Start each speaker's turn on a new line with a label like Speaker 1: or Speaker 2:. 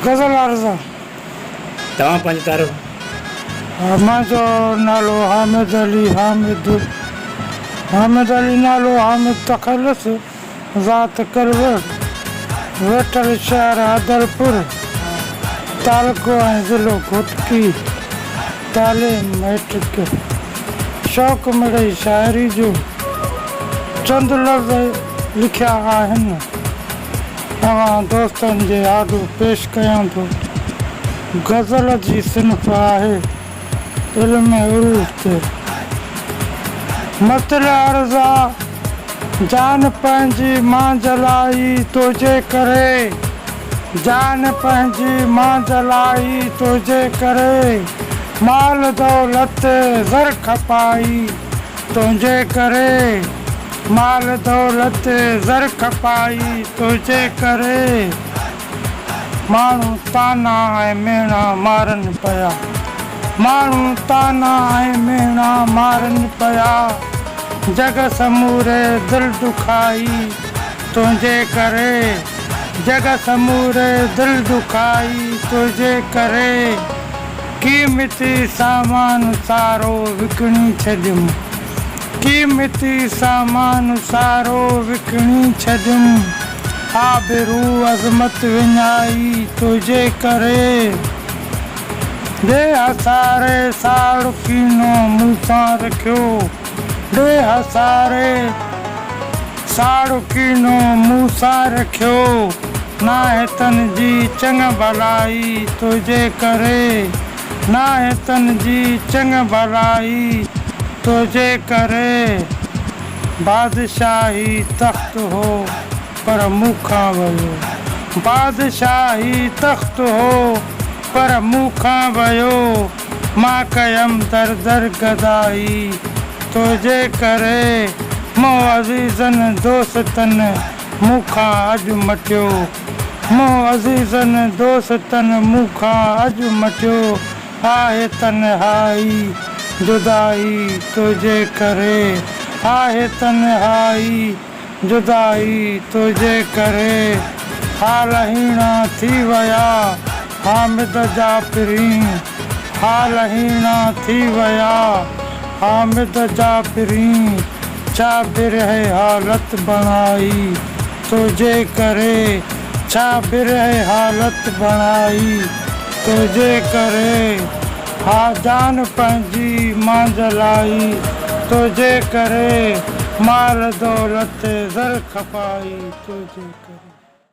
Speaker 1: गज़ल अर्ज़ा
Speaker 2: तव्हां पंहिंजी तारीफ़।
Speaker 1: मुंहिंजो नालो हामिद अली नालो हामिद तखलस ज़ात करवर वेठल शहर आदलपुर तालुको ऐं ज़िलो घुटकी तालीम मैट्रिक शौक़ु मिड़ई शाइरी जो चंद लफ़्ज़ लिखिया आहिनि तव्हां दोस्तनि जे आॾो पेश कयां थो। गज़ल जी सिन्फ़ आहे इल्म उरूज़ ते मतल अर्ज़ा जान पंहिंजी मां जलाई तुंहिंजे करे जान पंहिंजी मां जलाई तुंहिंजे करे माल दौलत ज़र खपाई तुंहिंजे करे माल दौलत ज़र खपाई तुंहिंजे करे माण्हू ताना ऐं मेणा मारनि पिया माण्हू ताना ऐं मेणा मारनि पिया जग समूरे दिलि दुखाई तुंहिंजे करे जग समूरे दिलि दुखाई तुंहिंजे करे कीमती सामान सारो विकिणी छॾियुमि कीमती सामान सारो विकिणी छॾियुमि आबरू अज़मत विञाई तुंहिंजे करे ॾे हसारे साड़ो कीनो मूंसां रखियो ॾे हसारे साड़ो कीनो मूंसां रखियो नाहे तन जी चङ भलाई तुंहिंजे करे नाहे तन जी चङ भलाई तुंहिंजे करे बादशाही तख़्त हो पर मूंखां वियो बादशाही तख़्त हो पर मूंखां वियो मां कयमि दर दर गदाई तुंहिंजे करे मूं अज़ीज़नि दोस्तनि मूंखां अॼु मटियो मूं अज़ीज़नि दोस्तनि मूंखां अॼु मटियो आहे तन्हाई जुदाई तुंहिंजे करे आहे तन्हाई जुदाई तुंहिंजे करे हाल हीणा थी विया हामिद जा पिरीं हाल हीणा थी विया हामिद जा पिरीं छा बिरह हालत बणाई तुंहिंजे करे छा बिरह हालत बणाई तुंहिंजे करे हा जान पंहिंजी मां जलाई तुंहिंजे करे माल दौलत ज़र खपाई तुंहिंजे करे।